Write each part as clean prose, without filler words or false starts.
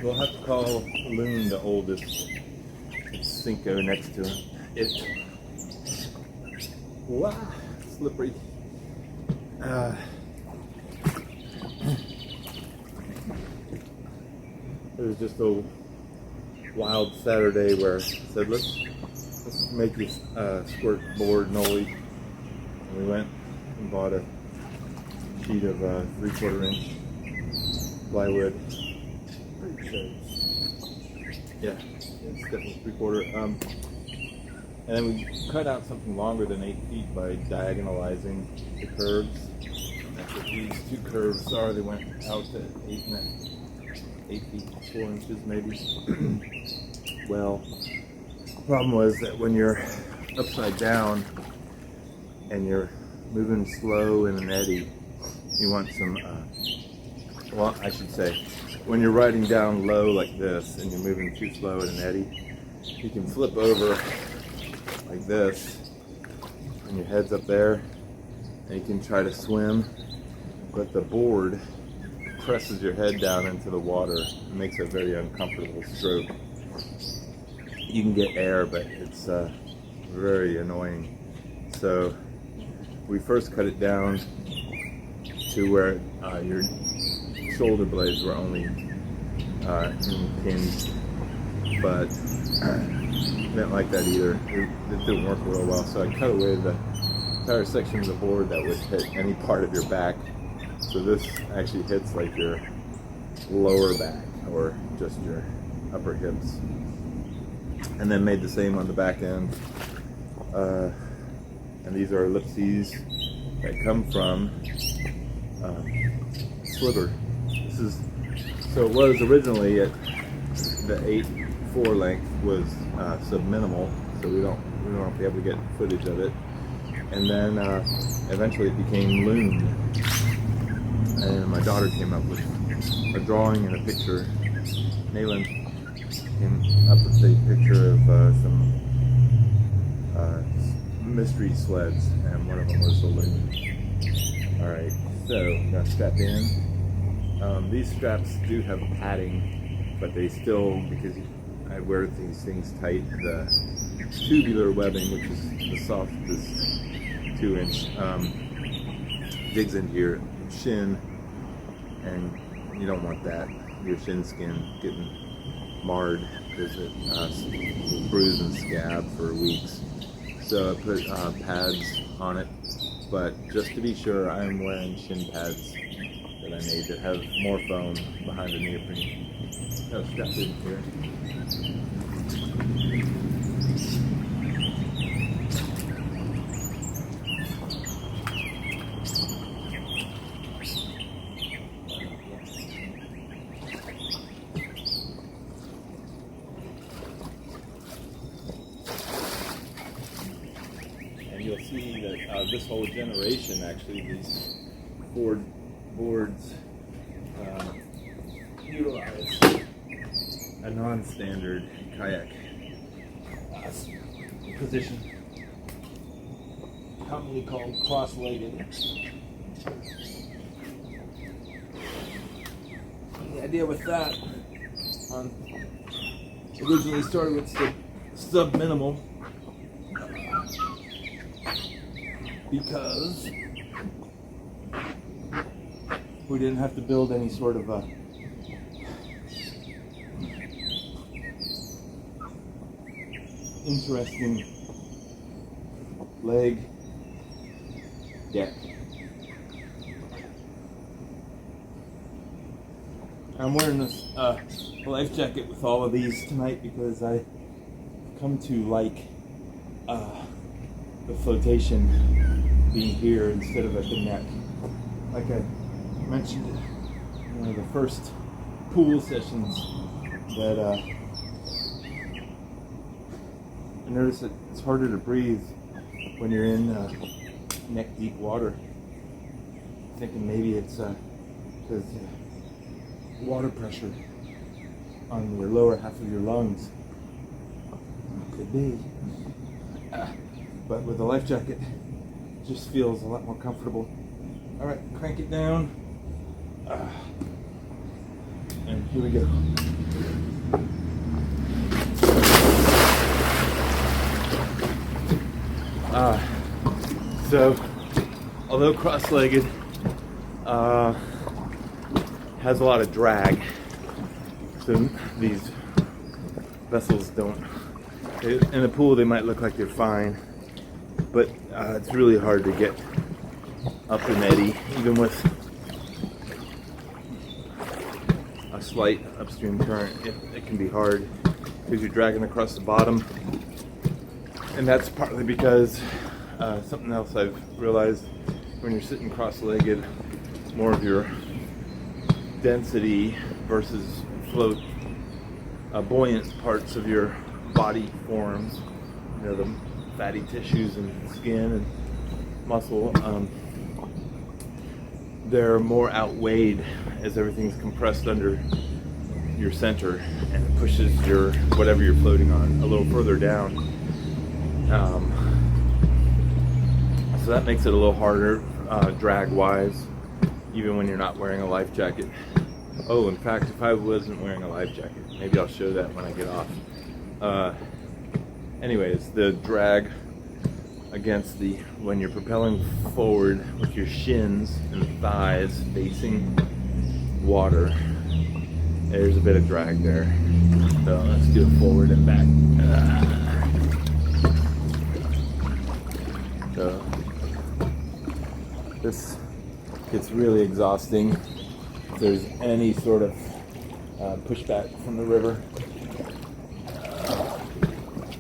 We'll have to call Loon the oldest. It's Cinco next to it. Wow, slippery. It was just a wild Saturday where I said, let's make this squirt board nollie. And we went and bought a sheet of 3/4 inch plywood. Pretty sure. Yeah, it's definitely 3/4. And then we cut out something longer than 8 feet by diagonalizing the curves. That's what these two curves are. They went out to 8 feet, 4 inches maybe. Well, the problem was that when you're upside down and you're moving slow in an eddy, you want some, well, I should say, when you're riding down low like this and you're moving too slow in an eddy, you can flip over like this and your head's up there and you can try to swim, but the board presses your head down into the water and makes a very uncomfortable stroke. You can get air, but it's very annoying. So we first cut it down to where your shoulder blades were only impinged, but didn't like that either. It didn't work real well, so I cut away the entire section of the board that would hit any part of your back. So this actually hits like your lower back or just your upper hips. And then made the same on the back end. And these are ellipses that come from sliver. This is, so it was originally at the 8/4 length was subminimal, so we don't be able to get footage of it. And then eventually it became Loon. And my daughter came up with a drawing and a picture. Nayland came up with a picture of some mystery sleds, and one of them was the Loon. Alright, so I'm going to strap in. These straps do have padding, but they still, because I wear these things tight, the tubular webbing, which is the softest 2-inch, digs into your shin, and you don't want that, your shin skin getting marred, because it will bruise and scab for weeks. So I put pads on it, but just to be sure, I'm wearing shin pads that I made that have more foam behind the neoprene. Oh, strapped in here. And you'll see that this whole generation, actually, these boards utilize a non-standard kayak position, commonly called cross-legged. And the idea with that originally started with subminimal, because we didn't have to build any sort of a interesting leg deck. I'm wearing this life jacket with all of these tonight because I come to like the flotation being here instead of at the neck. Like I mentioned in one of the first pool sessions, that I noticed that it's harder to breathe when you're in neck deep water. I'm thinking maybe it's because water pressure on your lower half of your lungs. Could be. But with a life jacket, it just feels a lot more comfortable. Alright, crank it down. And here we go. So, although cross-legged has a lot of drag, so these vessels don't. In a pool, they might look like they're fine, but it's really hard to get up an eddy, even with a slight upstream current. It can be hard because you're dragging across the bottom, and that's partly because something else I've realized: when you're sitting cross-legged, more of your density versus float, buoyant parts of your body forms, you know, the fatty tissues and skin and muscle, they're more outweighed as everything's compressed under your center, and it pushes your whatever you're floating on a little further down. So that makes it a little harder drag wise, even when you're not wearing a life jacket. Oh, in fact, if I wasn't wearing a life jacket, maybe I'll show that when I get off. Anyways, the drag against when you're propelling forward with your shins and thighs facing water, there's a bit of drag there. So let's do it forward and back. So this gets really exhausting if there's any sort of pushback from the river.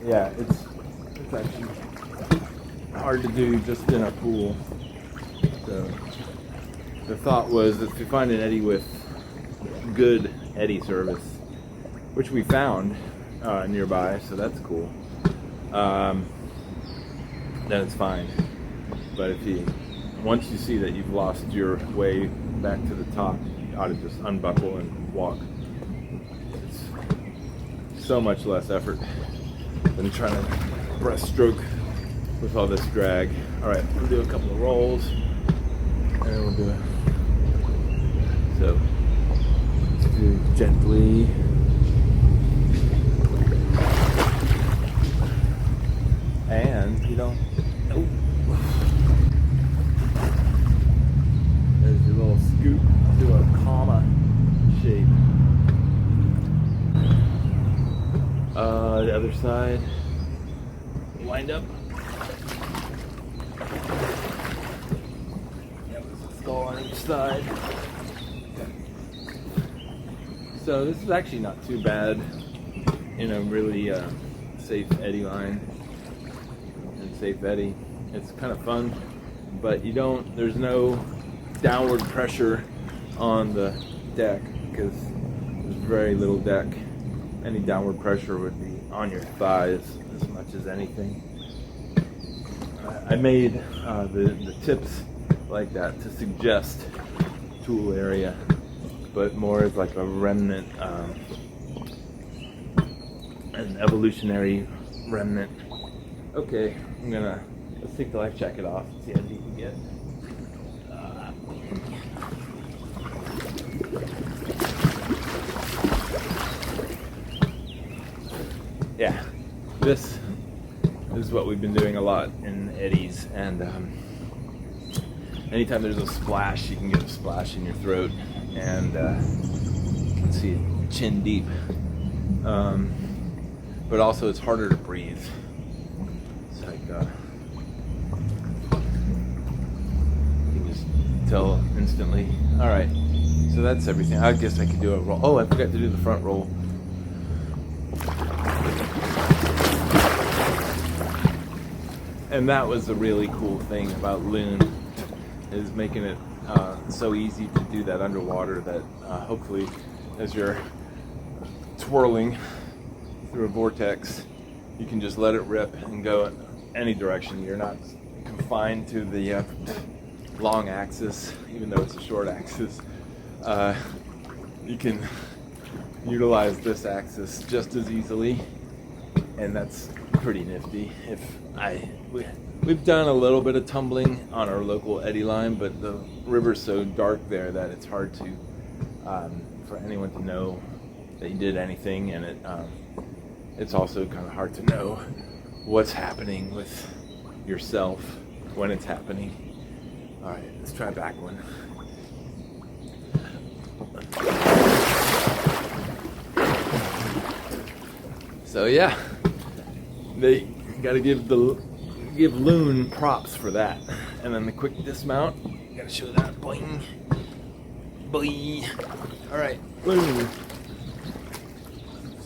Yeah, it's actually hard to do just in a pool. So the thought was that if you find an eddy with good eddy service, which we found nearby, so that's cool, then it's fine. But once you see that you've lost your way back to the top, you ought to just unbuckle and walk. It's so much less effort than trying to breaststroke with all this drag. All right, we'll do a couple of rolls, and then we'll do it. So let's do gently. And you don't. Oh. There's your little scoop to a comma shape. The other side. Wind up. Skull on each side. So this is actually not too bad in a really safe eddy line and safe eddy. It's kind of fun, but there's no downward pressure on the deck because there's very little deck. Any downward pressure would be on your thighs as much as anything. I made the tips like that to suggest tool area, but more as like a remnant, an evolutionary remnant. Okay, let's take the life jacket off and see how deep we get. Yeah, this is what we've been doing a lot in eddies, and anytime there's a splash, you can get a splash in your throat, and you can see it chin deep. But also it's harder to breathe. It's like you can just tell instantly. All right, so that's everything. I guess I could do a roll. Oh, I forgot to do the front roll. And that was the really cool thing about Loon, is making it so easy to do that underwater that hopefully as you're twirling through a vortex, you can just let it rip and go in any direction. You're not confined to the long axis, even though it's a short axis. You can utilize this axis just as easily, and that's pretty nifty. We've done a little bit of tumbling on our local eddy line, but the river's so dark there that it's hard to for anyone to know that you did anything, and it's also kind of hard to know what's happening with yourself when it's happening. All right, let's try back one. So yeah, they gotta give Loon props for that. And then the quick dismount, gotta show that, boing, boing. All right, Loon.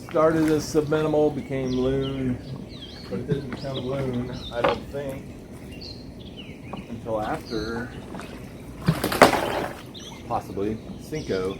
Started as Subminimal, became Loon, but it didn't become Loon, I don't think, until after, possibly, Cinco.